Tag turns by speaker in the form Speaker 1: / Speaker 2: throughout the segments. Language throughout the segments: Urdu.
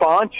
Speaker 1: 5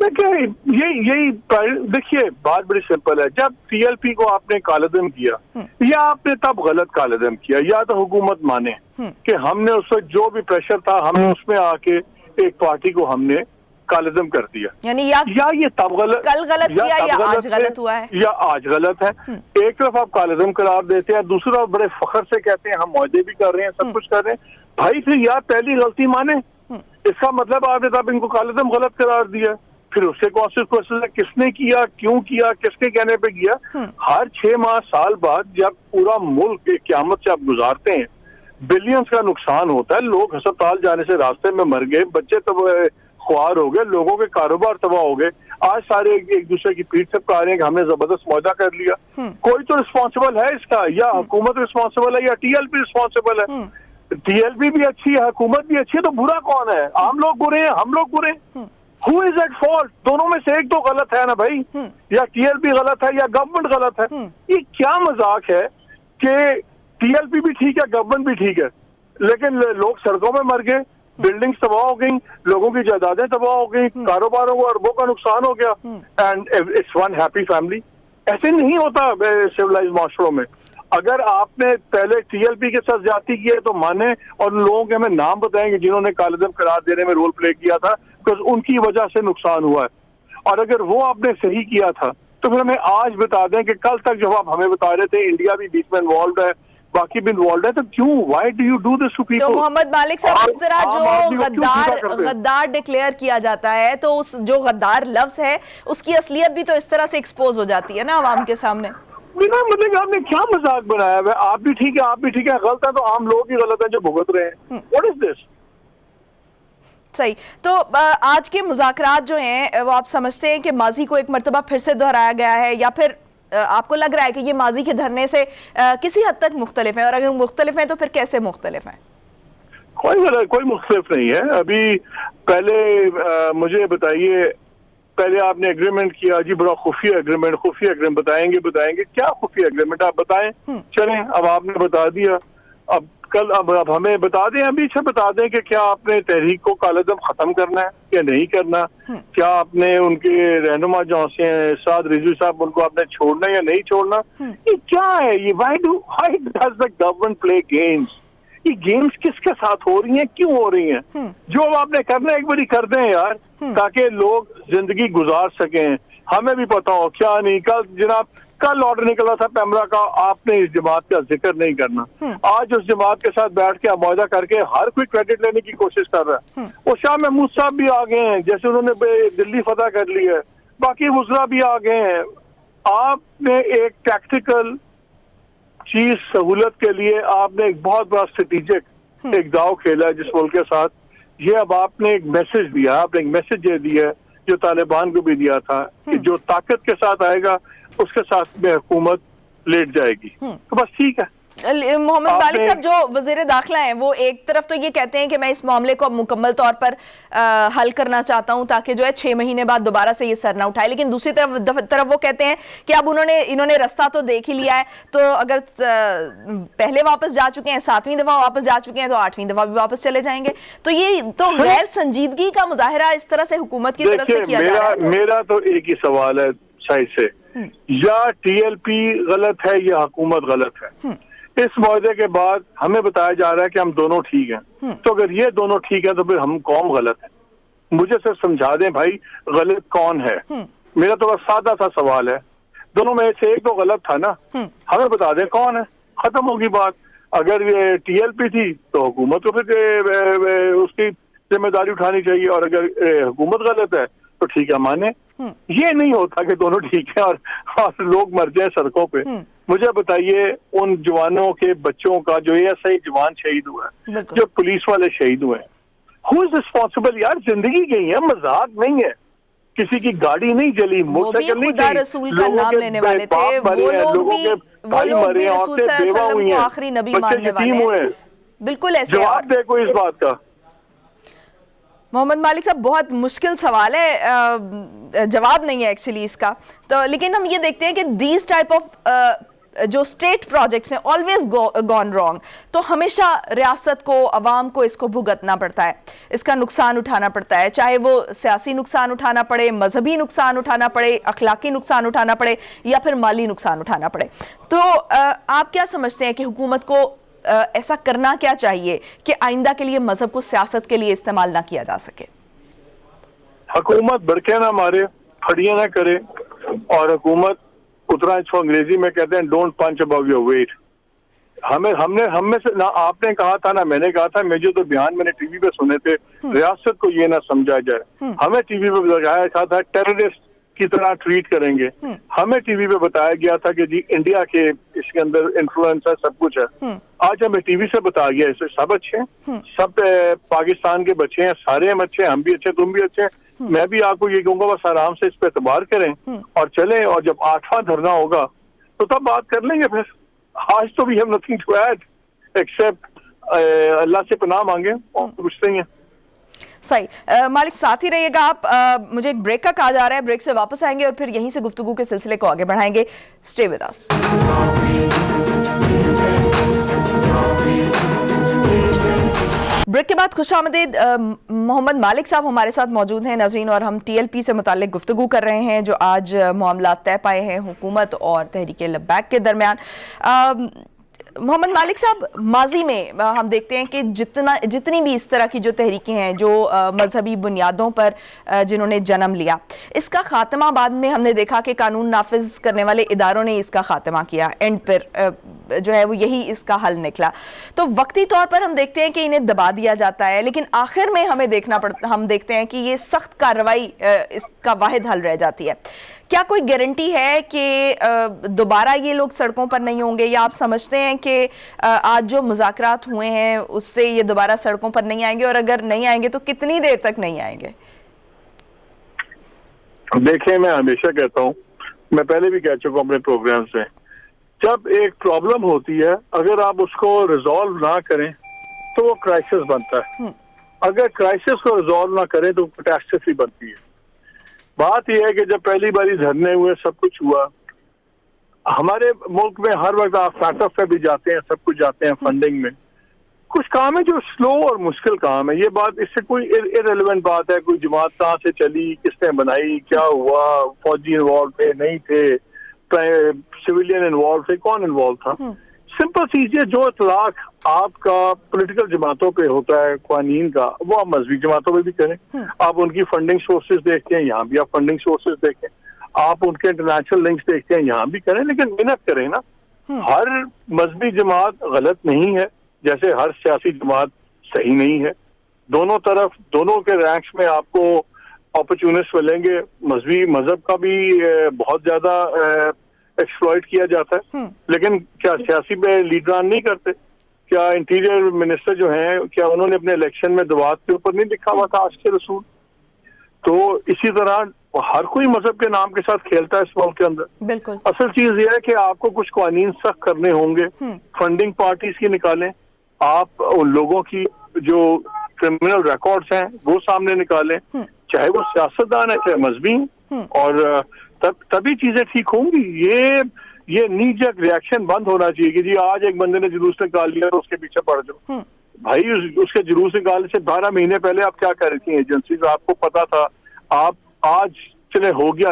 Speaker 1: یہی دیکھیے بات بڑی سمپل ہے. جب ٹی ایل پی کو آپ نے کالعدم کیا یا آپ نے تب غلط کالعدم کیا, یا تو حکومت مانے کہ ہم نے اس وقت جو بھی پریشر تھا ہم نے اس میں آ کے ایک پارٹی کو ہم نے کالعدم کر دیا,
Speaker 2: یعنی
Speaker 1: یا یہ تب غلط
Speaker 2: کل غلط کیا یا آج غلط ہوا ہے,
Speaker 1: یا آج غلط ہے. ایک طرف آپ کالعدم قرار دیتے ہیں, دوسری طرف بڑے فخر سے کہتے ہیں ہم معاہدے بھی کر رہے ہیں, سب کچھ کر رہے ہیں. بھائی پھر یا پہلی غلطی مانے, اس کا مطلب آپ نے تب ان کو کالعدم غلط قرار دیا, پھر اس کے کانسیکوینسز ہے کس نے کیا, کیوں کیا, کس کے کہنے پہ کیا. ہر 6 ماہ سال بعد جب پورا ملک قیامت سے آپ گزارتے ہیں, بلینز کا نقصان ہوتا ہے, لوگ ہسپتال جانے سے راستے میں مر گئے, بچے تب خوار ہو گئے, لوگوں کے کاروبار تباہ ہو گئے. آج سارے ایک دوسرے کی پیٹھ سے پکا رہے ہیں کہ ہم نے زبردست معاہدہ کر لیا. کوئی تو رسپانسبل ہے اس کا, یا حکومت رسپانسبل ہے یا ٹی ایل پی رسپانسبل ہے. ٹی ایل پی بھی اچھی ہے, حکومت بھی اچھی ہے, تو برا کون ہے؟ عام لوگ برے ہیں, ہم لوگ برے ہیں. Who is at fault؟ دونوں میں سے ایک تو غلط ہے نا بھائی, یا ٹی ایل پی غلط ہے یا گورنمنٹ غلط ہے. یہ کیا مذاق ہے کہ ٹی ایل پی بھی ٹھیک ہے, گورنمنٹ بھی ٹھیک ہے, لیکن لوگ سڑکوں میں مر گئے, بلڈنگز تباہ ہو گئیں, لوگوں کی جائیدادیں تباہ ہو گئیں, کاروباروں کو اربوں کا نقصان ہو گیا, and it's one happy family. ایسے نہیں ہوتا سویلائز معاشروں میں. اگر آپ نے پہلے ٹی ایل پی کے ساتھ زیادتی کی ہے تو مانے, اور لوگوں کے ہمیں نام بتائیں گے جنہوں نے کالعدم قرار دینے میں رول پلے کیا تھا, because ان کی وجہ سے نقصان ہوا ہے. اور اگر وہ آپ نے صحیح کیا تھا تو پھر ہمیں آج بتا دیں کہ کل تک جب آپ ہمیں بتا رہے تھے انڈیا بھی بیچ میں انوالوڈ ہے, باقی بھی انوالوڈ ہے, تو کیوں, why do you do this to people?
Speaker 2: تو محمد مالک صاحب, اس طرح جو غدار ڈکلیئر کیا جاتا ہے, تو اس جو غدار لفظ ہے اس کی اصلیت بھی تو اس طرح سے ایکسپوز ہو جاتی ہے نا عوام کے سامنے.
Speaker 1: مطلب آپ نے کیا مذاق بنایا ہے؟ آپ بھی ٹھیک ہے, آپ بھی ٹھیک ہے, غلط ہے تو عام لوگ ہی غلط ہیں جو بھگت رہے ہیں. واٹ از دس؟
Speaker 2: صحیح. تو آج کے مذاکرات جو ہیں وہ آپ سمجھتے ہیں کہ ماضی کو ایک مرتبہ پھر سے دہرایا گیا ہے, یا پھر آپ کو لگ رہا ہے کہ یہ ماضی کے دھرنے سے کسی حد تک مختلف ہیں, اور اگر مختلف ہیں تو پھر کیسے مختلف ہیں؟
Speaker 1: کوئی مختلف نہیں ہے. ابھی پہلے مجھے بتائیے, پہلے آپ نے اگریمنٹ کیا جی, بڑا خفیہ اگریمنٹ بتائیں گے کیا خفیہ اگریمنٹ آپ بتائیں. چلیں اب آپ نے بتا دیا, اب کل اب ہمیں بتا دیں, ابھی سے بتا دیں کہ کیا آپ نے تحریک کو کالعدم ختم کرنا ہے یا نہیں کرنا, کیا آپ نے ان کے رہنما جو ہیں سعد رضوی صاحب, ان کو آپ نے چھوڑنا یا نہیں چھوڑنا. یہ کیا ہے یہ؟ why does the government play games؟ یہ گیمز کس کے ساتھ ہو رہی ہیں, کیوں ہو رہی ہیں؟ جو آپ نے کرنا ہے ایک باری کر دیں یار, تاکہ لوگ زندگی گزار سکیں, ہمیں بھی پتا ہو. کیا نہیں, کل آرڈر نکلا تھا پیمرا کا, آپ نے اس جماعت کا ذکر نہیں کرنا. آج اس جماعت کے ساتھ بیٹھ کے معاہدہ کر کے ہر کوئی کریڈٹ لینے کی کوشش کر رہا ہے. وہ شاہ محمود صاحب بھی آ گئے ہیں, جیسے انہوں نے دلی فتح کر لی ہے, باقی وزراء بھی آ گئے ہیں. آپ نے ایک ٹیکٹیکل چیز سہولت کے لیے آپ نے ایک بہت بڑا اسٹریٹجک ایک داؤ کھیلا ہے جس ملک کے ساتھ. یہ اب آپ نے ایک میسج دیا, آپ نے ایک میسج یہ دیا جو طالبان کو بھی دیا تھا کہ جو طاقت کے ساتھ آئے گا اس کے ساتھ میں حکومت لیٹ جائے گی. تو بس ٹھیک ہے.
Speaker 2: محمد مالک صاحب, جو وزیر داخلہ ہیں وہ ایک طرف تو یہ کہتے ہیں کہ میں اس معاملے کو مکمل طور پر حل کرنا چاہتا ہوں تاکہ جو ہے 6 مہینے بعد دوبارہ سے یہ سر نہ اٹھائے, لیکن دوسری طرف وہ کہتے ہیں کہ اب انہوں نے رستہ تو دیکھ ہی لیا ہے, تو اگر پہلے واپس جا چکے ہیں, 7ویں دفعہ واپس جا چکے ہیں, تو 8ویں دفعہ بھی واپس چلے جائیں گے. تو یہ تو غیر سنجیدگی کا مظاہرہ اس طرح سے حکومت کی طرف سے کیا جا رہا ہے.
Speaker 1: میرا تو ایک ہی سوال ہے شاید سے, یا ٹی ایل پی غلط ہے یا حکومت غلط ہے. اس معاہدے کے بعد ہمیں بتایا جا رہا ہے کہ ہم دونوں ٹھیک ہیں, تو اگر یہ دونوں ٹھیک ہیں تو پھر ہم قوم غلط ہے. مجھے صرف سمجھا دیں بھائی غلط کون ہے. میرا تو بس سادہ سا سوال ہے, دونوں میں سے ایک تو غلط تھا نا, ہمیں بتا دیں کون ہے, ختم ہوگی بات. اگر یہ ٹی ایل پی تھی تو حکومت کو پھر اس کی ذمہ داری اٹھانی چاہیے, اور اگر حکومت غلط ہے تو ٹھیک ہے مانے. یہ نہیں ہوتا کہ دونوں ٹھیک ہیں اور لوگ مر جائیں سڑکوں پہ. مجھے بتائیے ان جوانوں کے بچوں کا جو ایسا ہی جوان شہید ہوا ہے, جو پولیس والے شہید ہوئے ہیں, ہو از رسپانسبل یار؟ زندگی گئی ہے, مذاق نہیں ہے. کسی کی گاڑی نہیں جلی, موٹر سائیکل نہیں
Speaker 2: خدا رسول کا نام لینے والے تھے, وہ لوگ بھی رسول صلی اللہ علیہ وسلم کو آخری نبی ماننے والے ہیں. بالکل ایسے.
Speaker 1: جواب دے کوئی اس بات کا.
Speaker 2: محمد مالک صاحب, بہت مشکل سوال ہے, جواب نہیں ہے ایکچولی اس کا. تو لیکن ہم یہ دیکھتے ہیں کہ دیز ٹائپ آف جو اسٹیٹ پروجیکٹس ہیں always gone wrong, تو ہمیشہ ریاست کو, عوام کو اس کو بھگتنا پڑتا ہے, اس کا نقصان اٹھانا پڑتا ہے, چاہے وہ سیاسی نقصان اٹھانا پڑے, مذہبی نقصان اٹھانا پڑے, اخلاقی نقصان اٹھانا پڑے یا پھر مالی نقصان اٹھانا پڑے. تو آپ کیا سمجھتے ہیں کہ حکومت کو ایسا کرنا کیا چاہیے کہ آئندہ کے لیے مذہب کو سیاست کے لیے استعمال نہ کیا جا سکے؟
Speaker 1: حکومت بھڑکے نہ مارے, پھڑیاں نہ کرے, اور حکومت اتنا, اس کو انگریزی میں کہتے ہیں don't punch above your weight. ہم میں سے نہ آپ نے کہا تھا نہ میں نے کہا تھا, مجھے تو بیان میں نے ٹی وی پہ سنے تھے, ریاست کو یہ نہ سمجھا جائے. ہمیں ٹی وی پہ بتایا تھا ٹیررسٹ کی طرح ٹریٹ کریں گے. ہمیں ٹی وی پہ بتایا گیا تھا کہ جی انڈیا کے اس کے اندر انفلوئنس ہے, سب کچھ ہے. آج ہمیں ٹی وی سے بتایا گیا اسے سب اچھے ہیں, سب پاکستان کے بچے ہیں, سارے ہم اچھے ہیں, ہم بھی اچھے, تم بھی اچھے ہیں. میں بھی آپ کو یہ کہوں گا بس آرام سے اس پہ اعتبار کریں اور چلیں, اور جب 8واں دھرنا ہوگا تو تب بات کر لیں گے. پھر آج تو بھی ہم نتھنگ ٹو ایڈ ایکسپٹ اللہ سے پناہ مانگیں اور کچھ نہیں ہے.
Speaker 2: صحیح. مالک ساتھ ہی رہیے گا آپ, مجھے ایک بریک کا کہا جا رہا ہے, بریک سے واپس آئیں گے اور پھر یہیں سے گفتگو کے سلسلے کو آگے بڑھائیں گے. Stay with us. بریک کے بعد خوش آمدید. محمد مالک صاحب ہمارے ساتھ موجود ہیں ناظرین, اور ہم ٹی ایل پی سے متعلق گفتگو کر رہے ہیں جو آج معاملات طے پائے ہیں حکومت اور تحریک لبیک کے درمیان. محمد مالک صاحب, ماضی میں ہم دیکھتے ہیں کہ جتنی بھی اس طرح کی جو تحریکیں ہیں جو مذہبی بنیادوں پر جنہوں نے جنم لیا, اس کا خاتمہ بعد میں ہم نے دیکھا کہ قانون نافذ کرنے والے اداروں نے اس کا خاتمہ کیا, اینڈ پر جو ہے وہ یہی اس کا حل نکلا. تو وقتی طور پر ہم دیکھتے ہیں کہ انہیں دبا دیا جاتا ہے, لیکن آخر میں ہم دیکھتے ہیں کہ یہ سخت کارروائی اس کا واحد حل رہ جاتی ہے. کیا کوئی گارنٹی ہے کہ دوبارہ یہ لوگ سڑکوں پر نہیں ہوں گے, یا آپ سمجھتے ہیں کہ آج جو مذاکرات ہوئے ہیں اس سے یہ دوبارہ سڑکوں پر نہیں آئیں گے, اور اگر نہیں آئیں گے تو کتنی دیر تک نہیں آئیں گے؟
Speaker 1: دیکھیں, میں ہمیشہ کہتا ہوں, میں پہلے بھی کہہ چکا ہوں اپنے پروگرام سے, جب ایک پرابلم ہوتی ہے اگر آپ اس کو ریزالو نہ کریں تو وہ کرائسس بنتا ہے. اگر کرائسس کو ریزالو نہ کریں تو کیٹاسٹرفی بنتی ہے. بات یہ ہے کہ جب پہلی باری دھرنے ہوئے, سب کچھ ہوا, ہمارے ملک میں ہر وقت آپ فیٹف پہ بھی جاتے ہیں, سب کچھ جاتے ہیں فنڈنگ میں, کچھ کام ہے جو سلو اور مشکل کام ہے. یہ بات اس سے کوئی ارریلیونٹ بات ہے, کوئی جماعت کہاں سے چلی, کس نے بنائی, کیا ہوا, فوجی انوالو تھے نہیں تھے, سویلین انوالو تھے, کون انوالو تھا. سمپل چیز ہے, جو اطلاق آپ کا پولیٹیکل جماعتوں پہ ہوتا ہے قوانین کا, وہ آپ مذہبی جماعتوں پہ بھی کریں. آپ ان کی فنڈنگ سورسز دیکھتے ہیں, یہاں بھی آپ فنڈنگ سورسز دیکھیں, آپ ان کے انٹرنیشنل لنکس دیکھتے ہیں, یہاں بھی کریں, لیکن محنت کریں نا. ہر مذہبی جماعت غلط نہیں ہے, جیسے ہر سیاسی جماعت صحیح نہیں ہے. دونوں طرف, دونوں کے رینکس میں آپ کو اپرچونسٹ ملیں گے. مذہب کا بھی بہت زیادہ ایکسپلائٹ کیا جاتا ہے, لیکن کیا سیاسی پہ لیڈران نہیں کرتے؟ کیا انٹیریئر منسٹر جو ہیں, کیا انہوں نے اپنے الیکشن میں دعوات کے اوپر نہیں لکھا ہوا تھا آج کے رسول؟ تو اسی طرح ہر کوئی مذہب کے نام کے ساتھ کھیلتا ہے اس ملک کے اندر.
Speaker 2: بالکل.
Speaker 1: اصل چیز یہ ہے کہ آپ کو کچھ قوانین سخت کرنے ہوں گے, فنڈنگ پارٹیز کی نکالیں, آپ ان لوگوں کی جو کرمنل ریکارڈز ہیں وہ سامنے نکالیں, چاہے وہ سیاستدان ہے چاہے مذہبی, اور تبھی چیزیں ٹھیک ہوں گی. یہ نی جک ریاکشن بند ہونا چاہیے کہ جی آج ایک بندے نے جلوس نکال لیا تو اس کے پیچھے پڑ جاؤ. بھائی اس کے جلوس نکالنے سے 12 مہینے پہلے آپ کیا کر رہی تھی ایجنسیز, آپ کو پتا تھا. آپ آج چلے ہو گیا,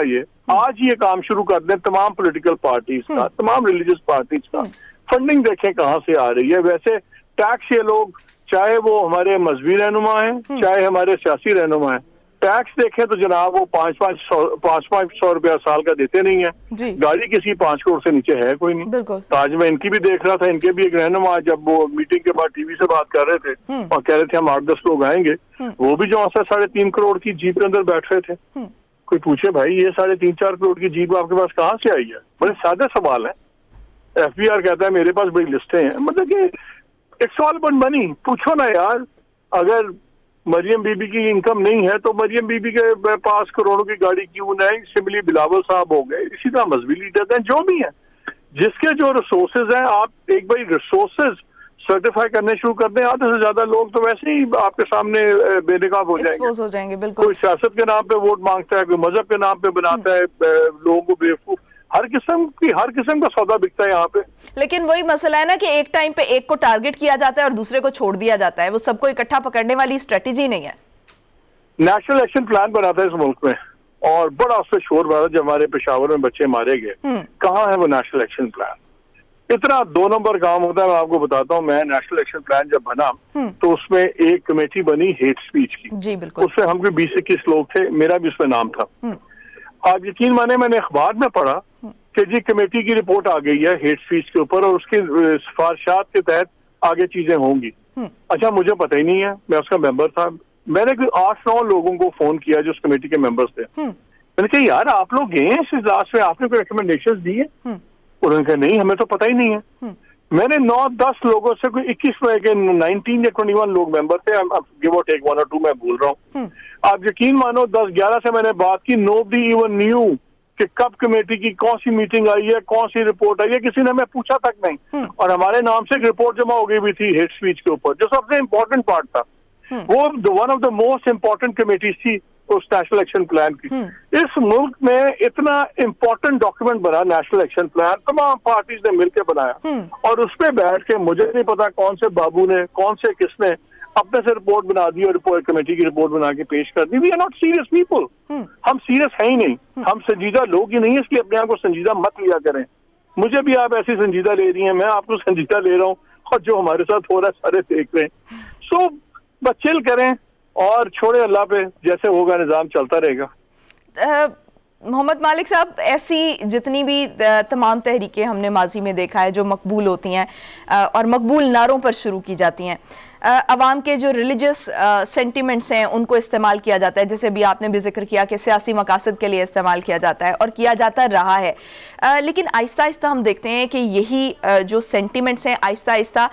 Speaker 1: آج یہ کام شروع کر دیں تمام پولیٹیکل پارٹیز کا, تمام ریلیجیس پارٹیز کا. فنڈنگ دیکھیں کہاں سے آ رہی ہے. ویسے ٹیکس یہ لوگ, چاہے وہ ہمارے مذہبی رہنما ہیں چاہے ہمارے سیاسی رہنما ہیں, ٹیکس دیکھیں تو جناب وہ 500 روپیہ سال کا دیتے نہیں ہیں. گاڑی کسی 5 کروڑ سے نیچے ہے کوئی نہیں. آج میں ان کی بھی دیکھ رہا تھا, ان کے بھی ایک رہنما جب وہ میٹنگ کے بعد ٹی وی سے بات کر رہے تھے اور کہہ رہے تھے ہم 8-10 لوگ آئیں گے, وہ بھی جو 3.5 کروڑ کی جیپ کے اندر بیٹھ رہے تھے. کوئی پوچھے بھائی یہ 3.5-4 کروڑ کی جیپ آپ کے پاس کہاں سے آئی ہے؟ بڑے سادے سوال ہیں. ایف بی آر کہتا ہے میرے پاس بڑی لسٹیں ہیں. مطلب کہ اٹس آل اباؤٹ منی. پوچھو نا یار, اگر مریم بی بی کی انکم نہیں ہے تو مریم بی بی کے پاس کروڑوں کی گاڑی کیوں نہیں؟ سملی بلاول صاحب ہو گئے, اسی طرح مذہبی لیڈر ہیں جو بھی ہیں, جس کے جو ریسورسز ہیں, آپ ایک بار ریسورسز سرٹیفائی کرنے شروع کر دیں, آدھے سے زیادہ لوگ تو ویسے ہی آپ کے سامنے بے نقاب ہو جائیں گے. بالکل. کوئی سیاست کے نام پہ ووٹ مانگتا ہے, کوئی مذہب کے نام پہ بناتا ہے لوگوں کو بیوقوف. ہر قسم کا سودا بکتا ہے یہاں پہ.
Speaker 2: لیکن وہی مسئلہ ہے نا کہ ایک ٹائم پہ ایک کو ٹارگٹ کیا جاتا ہے اور دوسرے کو چھوڑ دیا جاتا ہے, وہ سب کو اکٹھا پکڑنے والی اسٹریٹجی نہیں ہے.
Speaker 1: نیشنل ایکشن پلان بنا تھا اس ملک میں اور بڑا اس پہ شور بنا جب ہمارے پشاور میں بچے مارے گئے. کہاں ہے وہ نیشنل ایکشن پلان؟ اتنا 2 نمبر کام ہوتا ہے. میں آپ کو بتاتا ہوں, میں نیشنل ایکشن پلان جب بنا تو اس میں ایک کمیٹی بنی ہیٹ سپیچ کی.
Speaker 2: جی بالکل.
Speaker 1: اس میں ہم کوئی 20-21 لوگ تھے, میرا بھی اس میں نام تھا. آپ یقین مانے میں نے اخبار میں پڑھا کہ جی کمیٹی کی رپورٹ آ گئی ہے ہیٹ سپیچ کے اوپر اور اس کی سفارشات کے تحت آگے چیزیں ہوں گی. اچھا مجھے پتہ ہی نہیں ہے, میں اس کا ممبر تھا. میں نے کوئی 8-9 لوگوں کو فون کیا جو اس کمیٹی کے ممبرس تھے. میں نے کہا یار آپ لوگ گئے ہیں اس اجلاس میں, آپ نے کوئی ریکمنڈیشن دی ہے؟ انہوں نے کہا نہیں ہمیں تو پتہ ہی نہیں ہے. میں نے 9-10 لوگوں سے کوئی 19 یا 21 لوگ ممبر تھے, گیو اور ٹیک 1 اور 2 میں بول رہا ہوں. آپ یقین مانو 10-11 سے میں نے بات کی, nobody even knew کہ کب کمیٹی کی کون سی میٹنگ آئی ہے, کون سی رپورٹ آئی ہے, کسی نے ہمیں پوچھا تک نہیں. اور ہمارے نام سے ایک رپورٹ جمع ہو گئی بھی تھی ہیٹ سپیچ کے اوپر جو سب سے امپورٹنٹ پارٹ تھا. وہ one of the most important committees تھی اس نیشنل ایکشن پلان کی. اس ملک میں اتنا امپورٹنٹ ڈاکیومنٹ بنا نیشنل ایکشن پلان, تمام پارٹیز نے مل کے بنایا اور اس پہ بیٹھ کے مجھے نہیں پتا کون سے بابو نے کون سے کس نے اپنے سے رپورٹ بنا دی اور کمیٹی کی رپورٹ بنا کے پیش کر دی. We are not serious people. ہم سیریس ہیں ہی نہیں, ہم سنجیدہ لوگ ہی نہیں, اس لیے اپنے آپ کو سنجیدہ مت لیا کریں. مجھے بھی آپ ایسی سنجیدہ لے رہی ہیں, میں آپ کو سنجیدہ لے رہا ہوں, اور جو ہمارے ساتھ ہو رہا ہے سارے دیکھ رہے ہیں. سو بس چل کریں اور چھوڑے اللہ پہ, جیسے ہوگا نظام چلتا رہے گا.
Speaker 2: محمد مالک صاحب, ایسی جتنی بھی تمام تحریکیں ہم نے ماضی میں دیکھا ہے جو مقبول ہوتی ہیں اور مقبول نعروں پر شروع کی جاتی ہیں, عوام کے جو ریلیجس سینٹیمنٹس ہیں ان کو استعمال کیا جاتا ہے, جیسے بھی آپ نے بھی ذکر کیا کہ سیاسی مقاصد کے لیے استعمال کیا جاتا ہے اور کیا جاتا رہا ہے. لیکن آہستہ آہستہ ہم دیکھتے ہیں کہ یہی جو سینٹیمنٹس ہیں آہستہ آہستہ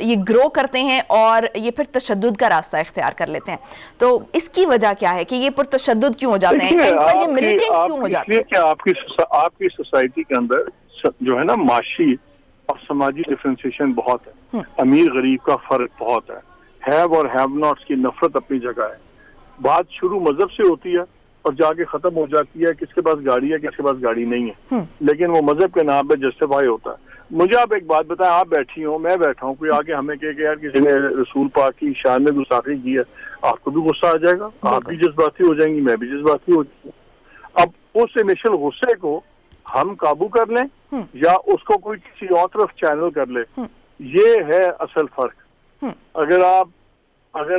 Speaker 2: یہ گرو کرتے ہیں اور یہ پھر تشدد کا راستہ اختیار کر لیتے ہیں. تو اس کی وجہ کیا ہے کہ یہ پرتشدد کیوں ہو جاتے ہیں, یہ ملیٹنٹ کیوں ہو جاتے ہیں؟
Speaker 1: کہ آپ کی سوسائٹی کے اندر جو ہے نا معاشی اور سماجی ڈفرینسیشن بہت ہے. امیر غریب کا فرق بہت ہے, ہیو اور ہیو ناٹس کی نفرت اپنی جگہ ہے. بات شروع مذہب سے ہوتی ہے اور جا کے ختم ہو جاتی ہے کس کے پاس گاڑی ہے کس کے پاس گاڑی نہیں ہے, لیکن وہ مذہب کے نام پہ جسٹیفائی ہوتا ہے. مجھے آپ ایک بات بتائیں, آپ بیٹھی ہوں میں بیٹھا ہوں, کوئی آ کے ہمیں کہ یار کسی نے رسول پاک کی شان میں گستاخی کی ہے, آپ کو بھی غصہ آ جائے گا, آپ بھی جذباتی ہو جائیں گی, میں بھی جذباتی ہو جاؤں گی. اب اس انیشل غصے کو ہم قابو کر لیں یا اس کو کوئی کسی اور طرف چینل کر لے, یہ ہے اصل فرق. اگر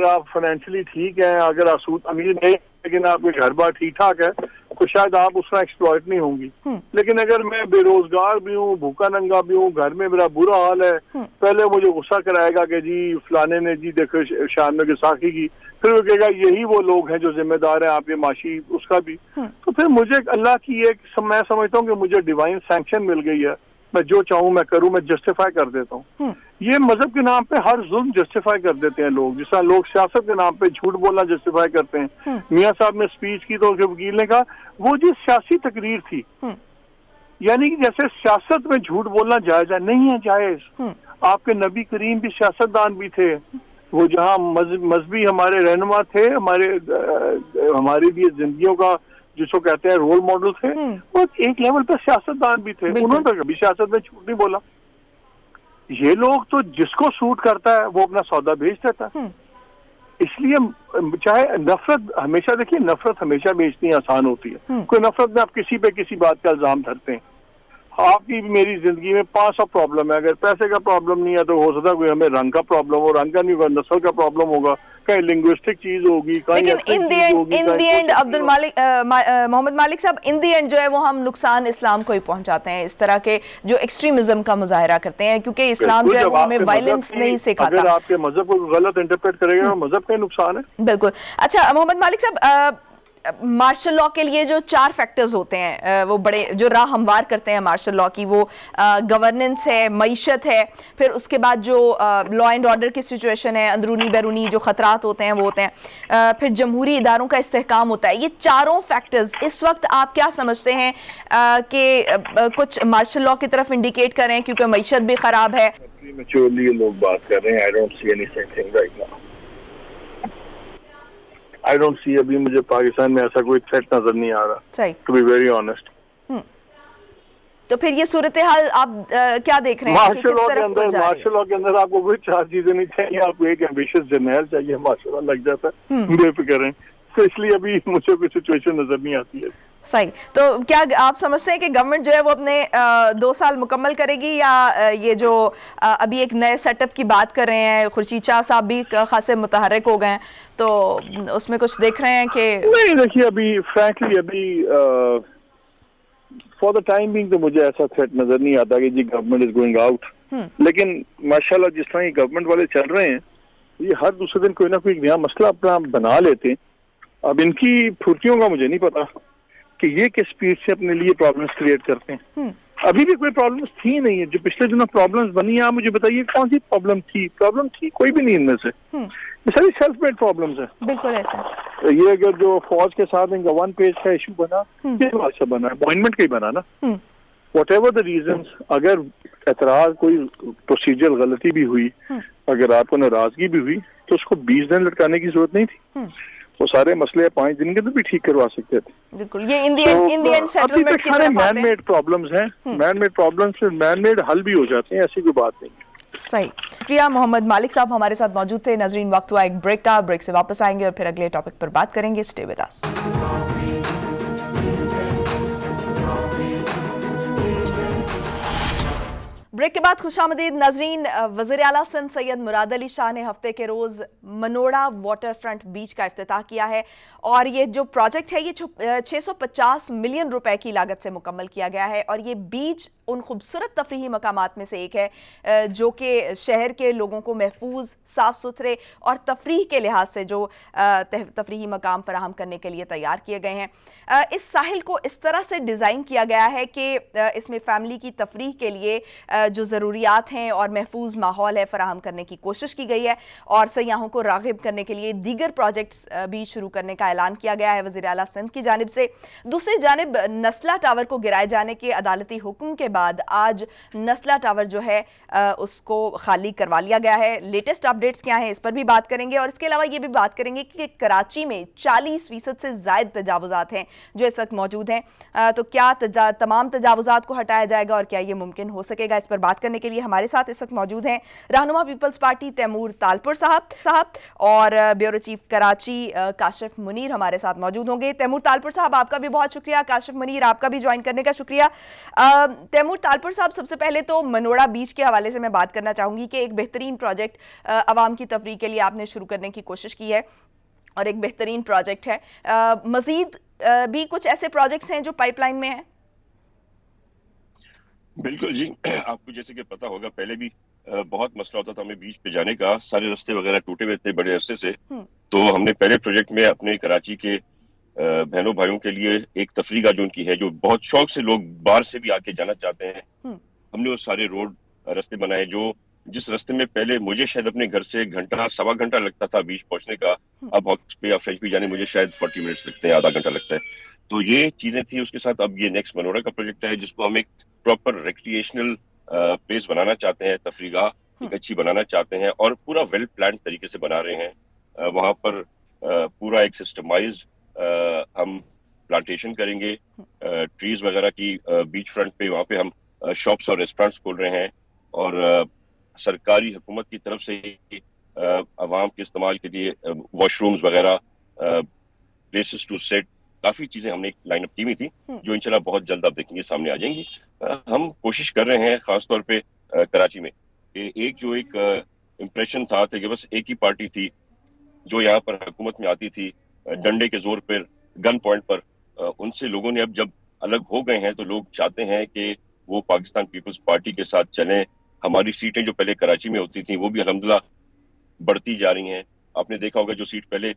Speaker 1: آپ فائنینشلی ٹھیک ہیں, اگر آپ امیر نہیں لیکن آپ کے گھر بار ٹھیک ٹھاک ہے تو شاید آپ اس طرح ایکسپلائٹ نہیں ہوں گی. لیکن اگر میں بے روزگار بھی ہوں, بھوکا ننگا بھی ہوں, گھر میں میرا برا حال ہے, پہلے مجھے غصہ کرائے گا کہ جی فلانے نے جی دیکھو شان میں گستاخی کی, پھر وہ کہے گا یہی وہ لوگ ہیں جو ذمہ دار ہیں آپ کے معاشی اس کا بھی. تو پھر مجھے اللہ کی ایک میں سمجھتا ہوں کہ مجھے ڈیوائن سینکشن مل گئی ہے, میں جو چاہوں میں کروں, میں جسٹیفائی کر دیتا ہوں. یہ مذہب کے نام پہ ہر ظلم جسٹیفائی کر دیتے ہیں لوگ, جس طرح لوگ سیاست کے نام پہ جھوٹ بولنا جسٹیفائی کرتے ہیں. میاں صاحب نے سپیچ کی تو وکیل نے کہا وہ جی سیاسی تقریر تھی, یعنی کہ جیسے سیاست میں جھوٹ بولنا جائز ہے, نہیں ہے جائز. آپ کے نبی کریم بھی سیاست دان بھی تھے, وہ جہاں مذہبی ہمارے رہنما تھے, ہماری بھی زندگیوں کا جس کو کہتے ہیں رول ماڈل تھے, وہ ایک لیول پہ سیاست دان بھی تھے, انہوں نے کبھی سیاست میں جھوٹ نہیں بولا. یہ لوگ تو جس کو سوٹ کرتا ہے وہ اپنا سودا بیچ دیتا ہے. اس لیے چاہے نفرت ہمیشہ, دیکھیے نفرت ہمیشہ بیچنی آسان ہوتی ہے. کوئی نفرت میں آپ کسی پہ کسی بات کا الزام دھرتے ہیں. آپ کی میری زندگی میں 500 پرابلم ہے, اگر پیسے کا پرابلم نہیں ہے تو ہو سکتا ہے کوئی ہمیں رنگ کا پرابلم ہو, رنگ کا نہیں ہوگا, نسل کا پرابلم ہوگا, کہیں لنگوسٹک چیز ہوگی,
Speaker 2: لیکن ان دی اینڈ محمد مالک صاحب, ان دی اینڈ جو ہے وہ ہم نقصان اسلام کو ہی پہنچاتے ہیں, اس طرح کے جو ایکسٹریمزم کا مظاہرہ کرتے ہیں, کیونکہ اسلام جو ہے وہ ہمیں وائلنس نہیں سکھاتا.
Speaker 1: اگر آپ کے مذہب کو غلط انٹرپریٹ کرے گا مذہب کا نقصان ہے.
Speaker 2: بالکل. اچھا محمد مالک صاحب, مارشل لا کے لیے جو 4 فیکٹرز ہوتے ہیں وہ بڑے جو راہ ہموار کرتے ہیں مارشل لا کی, وہ گورننس ہے, معیشت ہے, پھر اس کے بعد جو لا اینڈ آرڈر کی سچویشن ہے, اندرونی بیرونی جو خطرات ہوتے ہیں وہ ہوتے ہیں, پھر جمہوری اداروں کا استحکام ہوتا ہے. یہ چاروں فیکٹرز اس وقت آپ کیا سمجھتے ہیں کہ کچھ مارشل لا کی طرف انڈیکیٹ کریں, کیونکہ معیشت بھی خراب ہے.
Speaker 1: لوگ بات کر رہے ہیں, I don't see ابھی مجھے پاکستان میں ایسا کوئی تھریٹ نظر نہیں آ رہا, to be very honest.
Speaker 2: تو پھر یہ صورتحال آپ کیا دیکھ رہے ہیں کہ کس طرف کو جا رہی ہے؟
Speaker 1: مارشل لاء کے اندر آپ کو کوئی 4 چیزیں نہیں چاہیے, آپ کو ایک ایمبیشس جرنیل چاہیے, ماشاء اللہ لگ جاتا ہے, بے فکر ہیں. تو اس لیے ابھی مجھے کوئی سچویشن نظر نہیں آتی ہے.
Speaker 2: صحیح. تو کیا آپ سمجھتے ہیں کہ گورنمنٹ جو ہے وہ اپنے 2 سال مکمل کرے گی, یا یہ جو ابھی ایک نئے سیٹ اپ کی بات کر رہے ہیں, خورشید شاہ صاحب بھی خاصے متحرک ہو گئے ہیں, تو اس میں کچھ دیکھ رہے ہیں کہ
Speaker 1: نہیں دیکھیے ابھی فرینکلی ابھی فار دا ٹائم بینگ تو مجھے ایسا تھریٹ نظر نہیں آتا کہ جی گورنمنٹ از گوئنگ آؤٹ. لیکن ماشاءاللہ جس طرح یہ گورنمنٹ والے چل رہے ہیں یہ ہر دوسرے دن کوئی نہ کوئی نیا مسئلہ اپنا بنا لیتے ہیں. اب ان کی پھرتیوں کا مجھے نہیں پتا کہ یہ کس اسپیڈ سے اپنے لیے پرابلمس کریٹ کرتے ہیں. ابھی بھی کوئی پرابلمس تھی نہیں ہے جو پچھلے دنوں پرابلمس بنی ہیں. آپ مجھے بتائیے کون سی پرابلم تھی کوئی بھی نہیں ان میں سے. یہ ساری سیلف میڈ پرابلمس ہیں.
Speaker 2: بالکل ایسا
Speaker 1: یہ اگر جو فوج کے ساتھ ان کا 1 پیج کا ایشو بنا, کس بات سے بنا, اپوائنٹمنٹ کا ہی بنا نا. واٹ ایور دا ریزنس, اگر اعتراض کوئی پروسیجر غلطی بھی ہوئی, اگر آپ کو ناراضگی بھی ہوئی, تو اس کو 20 دن لٹکانے کی ضرورت نہیں تھی. وہ سارے مسئلے 5 دن کے اندر بھی ٹھیک کروا سکتے تھے.
Speaker 2: بالکل. یہ انڈین سیٹلمنٹ کی طرف آتے ہیں.
Speaker 1: مین میڈ پرابلمز ہیں, man made problems man made حل بھی ہو جاتے ہیں, ایسی کوئی بات نہیں.
Speaker 2: صحیح. شکریہ. محمد مالک صاحب ہمارے ساتھ موجود تھے. ناظرین وقت ہوا ایک بریک کا, بریک سے واپس آئیں گے اور پھر اگلے ٹاپک پر بات کریں گے. Stay with us. بریک کے بعد خوش آمدید ناظرین. وزیر اعلیٰ سندھ سید مراد علی شاہ نے ہفتے کے روز منوڑا واٹر فرنٹ بیچ کا افتتاح کیا ہے, اور یہ جو پروجیکٹ ہے یہ 650 ملین روپے کی لاگت سے مکمل کیا گیا ہے. اور یہ بیچ ان خوبصورت تفریحی مقامات میں سے ایک ہے جو کہ شہر کے لوگوں کو محفوظ, صاف ستھرے اور تفریح کے لحاظ سے جو تفریحی مقام فراہم کرنے کے لیے تیار کیے گئے ہیں. اس ساحل کو اس طرح سے ڈیزائن کیا گیا ہے کہ اس میں فیملی کی تفریح کے لیے جو ضروریات ہیں اور محفوظ ماحول ہے فراہم کرنے کی کوشش کی گئی ہے, اور سیاحوں کو راغب کرنے کے لیے دیگر پروجیکٹس بھی شروع کرنے کا اعلان کیا گیا ہے وزیر اعلیٰ سندھ کی جانب سے. دوسری جانب نسلا ٹاور کو گرائے جانے کے عدالتی حکم کے بعد آج نسلا ٹاور جو ہے اس کو خالی کروا لیا گیا ہے. لیٹسٹ اپڈیٹس کیا ہیں اس پر بھی بات کریں گے, اور اس کے علاوہ یہ بھی بات کریں گے کہ کراچی میں 40% سے زائد تجاوزات ہیں جو اس وقت موجود ہیں. تو کیا تمام تجاوزات کو ہٹایا جائے گا اور کیا یہ ممکن ہو سکے گا؟ اس پر بات کرنے کے لیے ہمارے ساتھ اس وقت موجود ہیں رہنما پیپلز پارٹی تیمور تالپور صاحب اور بیورو چیف کراچی کاشف منیر ہمارے ساتھ موجود ہوں گے. تیمور تالپور صاحب آپ کا بھی بہت شکریہ, کاشف منیر آپ کا بھی جوائن کرنے کا شکریہ. تیمور تالپور صاحب, سب سے پہلے تو منوڑا بیچ کے حوالے سے میں بات کرنا چاہوں گی کہ ایک بہترین پروجیکٹ عوام کی تفریح کے لیے آپ نے شروع کرنے کی کوشش کی ہے اور ایک بہترین پروجیکٹ ہے. مزید بھی کچھ ایسے پروجیکٹس ہیں جو پائپ لائن میں ہیں؟
Speaker 3: بالکل جی, آپ کو جیسے کہ پتا ہوگا پہلے بھی بہت مسئلہ ہوتا تھا ہمیں بیچ پہ جانے کا, سارے رستے وغیرہ ٹوٹے ہوئے تھے بڑے عرصے سے. تو ہم نے پہلے پروجیکٹ میں اپنے کراچی کے بہنوں بھائیوں کے لیے ایک تفریح گاہ جو ان کی ہے, جو بہت شوق سے لوگ باہر سے بھی آ کے جانا چاہتے ہیں, ہم نے وہ سارے روڈ رستے بنائے. جو جس رستے میں پہلے مجھے شاید اپنے گھر سے گھنٹہ سوا گھنٹہ لگتا تھا بیچ پہنچنے کا, اب ہاکس پہ یا فرینچ پہ جانے مجھے شاید 40 منٹس لگتے ہیں, آدھا گھنٹہ لگتا ہے. تو یہ چیزیں تھیں. اس کے ساتھ اب یہ نیکسٹ منوڑا کا پروجیکٹ ہے جس کو ہم ایک پراپر ریکریشنل پلیس بنانا چاہتے ہیں, تفریح گاہ ایک اچھی بنانا چاہتے ہیں, اور پورا ویل پلانڈ طریقے سے بنا رہے ہیں. وہاں پر پورا ایک سسٹمائز ہم پلانٹیشن کریں گے ٹریز وغیرہ کی بیچ فرنٹ پہ. وہاں پہ ہم شاپس اور ریسٹورینٹس کھول رہے ہیں, اور سرکاری حکومت کی طرف سے عوام کے استعمال کے لیے واش رومز وغیرہ, پلیسز ٹو سیٹ, کافی چیزیں ہم نے لائن اپ کی ہوئی تھی جو انشاءاللہ بہت جلد آپ دیکھیں گے سامنے آ جائیں گی. ہم کوشش کر رہے ہیں خاص طور پہ کراچی میں کہ ایک امپریشن تھا کہ بس ایک ہی پارٹی تھی جو یہاں پر حکومت میں آتی تھی ڈنڈے کے زور پر, گن پوائنٹ پر. ان سے لوگوں نے اب جب الگ ہو گئے ہیں تو لوگ چاہتے ہیں کہ وہ پاکستان پیپلز پارٹی کے ساتھ چلیں. ہماری سیٹیں جو پہلے کراچی میں ہوتی تھیں وہ بھی الحمدللہ بڑھتی جا رہی ہیں. آپ نے دیکھا ہوگا جو سیٹ پہلے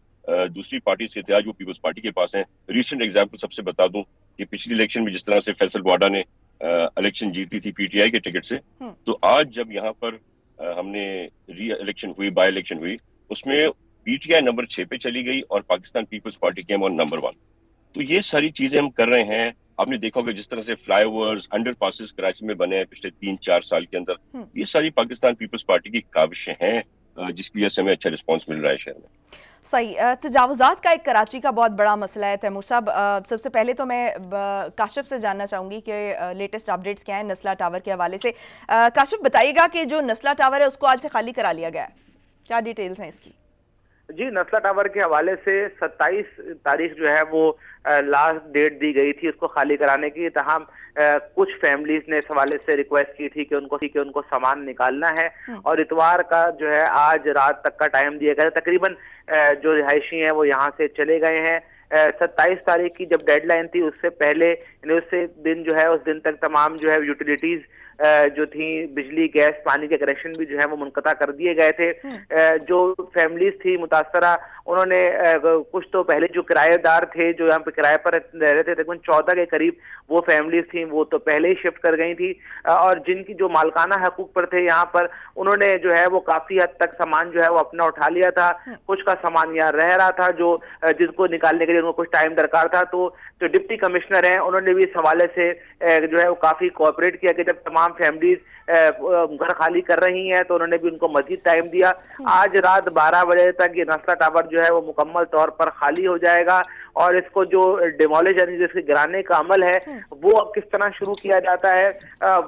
Speaker 3: دوسری پارٹی سے تھے آج وہ پیپلز پارٹی کے پاس ہیں. ریسنٹ ایگزامپل سب سے بتا دوں کہ پچھلی الیکشن میں جس طرح سے فیصل واڈا نے الیکشن جیتی تھی پی ٹی آئی کے ٹکٹ سے, تو آج جب یہاں پر ہم نے ری الیکشن ہوئی, بائی الیکشن ہوئی, اس میں پی ٹی آئی نمبر 6 پہ چلی گئی اور Pakistan Peoples Party came on number 1. تو یہ ساری چیزیں ہم کر رہے ہیں. آپ نے دیکھا ہوگا جس طرح سے fly overs, under passes Karachi میں بنے ہیں پچھلے 3-4 سال کے اندر, یہ ساری پاکستان پیپلز پارٹی کی کاوشیں ہیں جس کی وجہ سے ہمیں اچھا رسپانس مل رہا ہے شہر میں.
Speaker 2: صحیح. تجاوزات کا ایک کراچی کا بہت بڑا مسئلہ ہے تیمور صاحب. سب سے پہلے تو میں کاشف سے جاننا چاہوں گی کہ لیٹسٹ اپڈیٹس کیا ہیں نسلہ ٹاور کے حوالے سے. کاشف بتائیے گا کہ جو نسلہ ٹاور ہے اس کو آج سے خالی کرا لیا گیا ہے, کیا ڈیٹیلز ہیں اس کی؟
Speaker 4: جی, نسلہ ٹاور کے حوالے سے 27 تاریخ جو ہے وہ لاسٹ ڈیٹ دی گئی تھی اس کو خالی کرانے کی. تاہم کچھ فیملیز نے اس حوالے سے ریکویسٹ کی تھی کہ ان کو سامان نکالنا ہے, اور اتوار کا جو ہے آج رات تک کا ٹائم دیا گیا. تقریباً جو رہائشی ہیں وہ یہاں سے چلے گئے ہیں. 27 تاریخ کی جب ڈیڈ لائن تھی اس سے پہلے یعنی اس سے دن جو ہے اس دن تک تمام جو ہے یوٹیلیٹیز جو تھیں, بجلی گیس پانی کے کنیکشن بھی جو ہے وہ منقطع کر دیے گئے تھے. جو فیملیز تھی متاثرہ, انہوں نے کچھ تو پہلے جو کرایہ دار تھے جو یہاں پہ کرایہ پر رہ رہے تھے تقریباً 14 کے قریب وہ فیملیز تھیں, وہ تو پہلے ہی شفٹ کر گئی تھی. اور جن کی جو مالکانہ حقوق پر تھے یہاں پر, انہوں نے جو ہے وہ کافی حد تک سامان جو ہے وہ اپنا اٹھا لیا تھا. کچھ کا سامان یہاں رہ رہا تھا جو جن کو نکالنے کے لیے ان کو کچھ ٹائم درکار تھا. تو جو ڈپٹی کمشنر ہیں انہوں نے بھی اس حوالے سے جو ہے وہ کافی کوآپریٹ کیا کہ جب تمام فیملیز گھر خالی کر رہی ہیں تو انہوں نے بھی ان کو مزید ٹائم دیا. آج رات 12 بجے تک یہ نسلہ ٹاور جو ہے وہ مکمل طور پر خالی ہو جائے گا, اور اس کو جو ڈیمولش یعنی جس کے گرانے کا عمل ہے وہ اب کس طرح شروع کیا جاتا ہے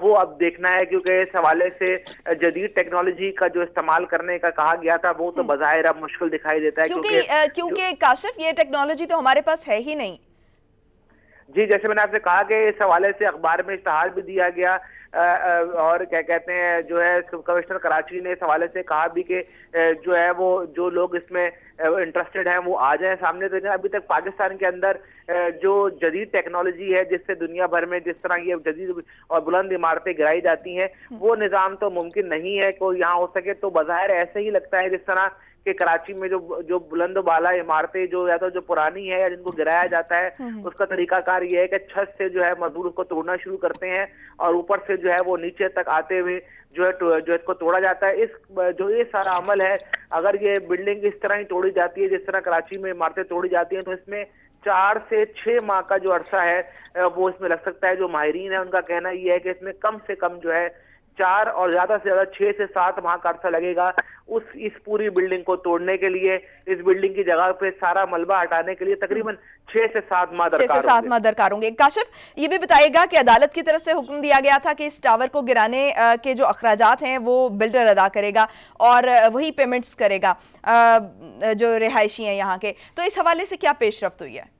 Speaker 4: وہ اب دیکھنا ہے, کیونکہ اس حوالے سے جدید ٹیکنالوجی کا جو استعمال کرنے کا کہا گیا تھا وہ تو بظاہر اب مشکل دکھائی دیتا ہے,
Speaker 2: کیونکہ کاشف یہ ٹیکنالوجی تو ہمارے پاس ہے ہی نہیں.
Speaker 4: جی, جیسے میں نے آپ سے کہا کہ اس حوالے سے اخبار میں اشتہار بھی دیا گیا, اور کیا کہتے ہیں جو ہے کمشنر کراچی نے اس حوالے سے کہا بھی کہ جو ہے وہ جو لوگ اس میں انٹرسٹڈ ہیں وہ آ جائیں سامنے. تو ابھی تک پاکستان کے اندر جو جدید ٹیکنالوجی ہے جس سے دنیا بھر میں جس طرح یہ جدید اور بلند عمارتیں گرائی جاتی ہیں وہ نظام تو ممکن نہیں ہے کہ یہاں ہو سکے. تو بظاہر ایسے ہی لگتا ہے جس طرح کہ کراچی میں جو بلند و بالا عمارتیں جو یا تو جو پرانی ہے یا جن کو گرایا جاتا ہے اس کا طریقہ کار یہ ہے کہ چھت سے جو ہے مزدور اس کو توڑنا شروع کرتے ہیں اور اوپر سے جو ہے وہ نیچے تک آتے ہوئے جو اس کو توڑا جاتا ہے. جو یہ سارا عمل ہے اگر یہ بلڈنگ اس طرح ہی توڑی جاتی ہے جس طرح کراچی میں عمارتیں توڑی جاتی ہیں تو اس میں 4 سے 6 ماہ کا جو عرصہ ہے وہ اس میں لگ سکتا ہے. جو ماہرین ہیں ان کا کہنا یہ ہے کہ اس میں کم سے کم جو ہے 4 اور زیادہ سے زیادہ 6 سے 7 ماہ کا عرصہ لگے گا اس پوری بلڈنگ کو توڑنے کے لیے. اس بلڈنگ کی جگہ پہ سارا ملبہ ہٹانے کے لیے تقریباً 6 سے 7 ماہ
Speaker 2: درکار ہوں گے. کاشف یہ بھی بتائے گا کہ عدالت کی طرف سے حکم دیا گیا تھا کہ اس ٹاور کو گرانے کے جو اخراجات ہیں وہ بلڈر ادا کرے گا اور وہی پیمنٹس کرے گا جو رہائشی ہیں یہاں کے. تو اس حوالے سے کیا پیش رفت ہوئی ہے؟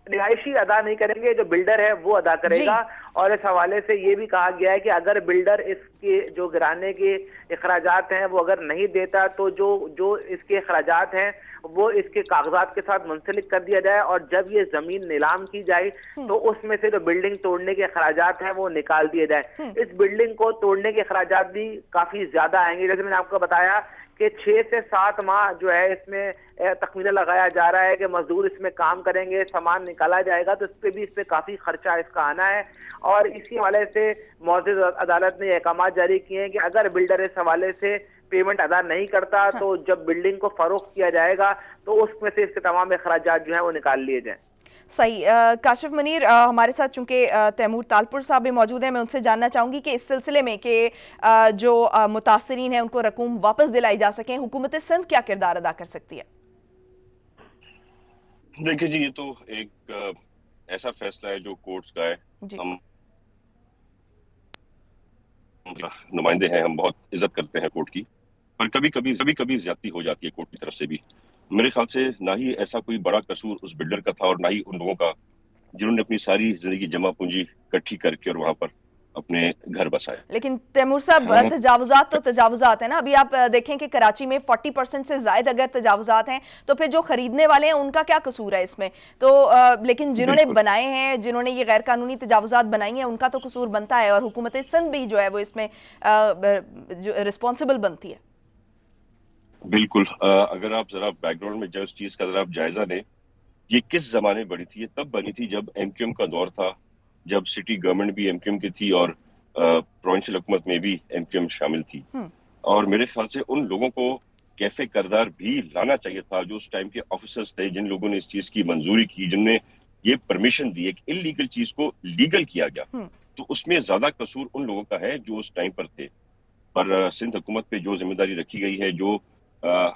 Speaker 4: رہائشی ادا نہیں کریں گے, جو بلڈر ہے وہ ادا کرے گا. اور اس حوالے سے یہ بھی کہا گیا ہے کہ اگر بلڈر اس کے جو گرانے کے اخراجات ہیں وہ اگر نہیں دیتا تو جو اس کے اخراجات ہیں وہ اس کے کاغذات کے ساتھ منسلک کر دیا جائے, اور جب یہ زمین نیلام کی جائے تو اس میں سے جو بلڈنگ توڑنے کے اخراجات ہیں وہ نکال دیے جائیں. اس بلڈنگ کو توڑنے کے اخراجات بھی کافی زیادہ آئیں گے. جیسے میں نے آپ کو بتایا کہ 6 سے 7 ماہ جو ہے اس میں تخمینہ لگایا جا رہا ہے کہ مزدور اس میں کام کریں گے, سامان نکالا جائے گا, تو اس پہ کافی خرچہ اس کا آنا ہے. اور اسی حوالے سے معزز عدالت نے احکامات جاری کیے ہیں کہ اگر بلڈر اس حوالے سے پیمنٹ ادا نہیں کرتا تو جب بلڈنگ کو فروخت کیا جائے گا تو اس میں سے اس کے تمام اخراجات جو ہیں وہ نکال لیے جائیں.
Speaker 2: صحیح. کاشف منیر ہمارے ساتھ چونکہ تیمور تالپور صاحب بھی موجود ہیں, میں ان سے جاننا چاہوں گی کہ اس سلسلے میں کہ جو متاثرین ہیں ان کو رقوم واپس دلائی جا سکیں, حکومت سندھ کیا کردار ادا کر سکتی ہے؟
Speaker 3: دیکھیں جی, یہ تو ایک ایسا فیصلہ ہے جو کورٹس کا ہے. ہم نمائندے ہیں, ہم بہت عزت کرتے ہیں کورٹ کی, پر کبھی کبھی زیادتی ہو جاتی ہے کورٹ کی طرف سے بھی. میرے خیال سے نہ ہی ایسا کوئی بڑا قصور اس بلڈر کا تھا اور نہ ہی ان لوگوں کا جنہوں نے اپنی ساری زندگی جمع پونجی اکٹھی کر کے اور وہاں پر اپنے گھر بسائے.
Speaker 2: لیکن تیمور صاحب تجاوزات تو تجاوزات ہیں نا. ابھی آپ دیکھیں کہ کراچی میں 40% سے زائد اگر تجاوزات ہیں تو پھر جو خریدنے والے ہیں ان کا کیا قصور ہے اس میں؟ تو لیکن جنہوں نے بنائے ہیں, جنہوں نے یہ غیر قانونی تجاوزات بنائی ہیں ان کا تو قصور بنتا ہے, اور حکومت سندھ بھی جو ہے وہ اس میں رسپانسبل بنتی ہے.
Speaker 3: بالکل. اگر آپ ذرا بیک گراؤنڈ میں جب اس چیز کا ذرا آپ جائزہ لیں, یہ کس زمانے بنی تھی؟ یہ تب بنی تھی جب ایم کیو ایم کا دور تھا, جب سٹی گورنمنٹ بھی ایم کیو ایم کی تھی اور پروونشل حکومت میں بھی ایم کیو ایم شامل تھی. اور میرے خیال سے ان لوگوں کو کیفے کردار بھی لانا چاہیے تھا جو اس ٹائم کے آفیسرز تھے, جن لوگوں نے اس چیز کی منظوری کی, جن نے یہ پرمیشن دی, ایک انلیگل چیز کو لیگل کیا گیا. تو اس میں زیادہ قصور ان لوگوں کا ہے جو اس ٹائم پر تھے. پر سندھ حکومت پہ جو ذمہ داری رکھی گئی ہے, جو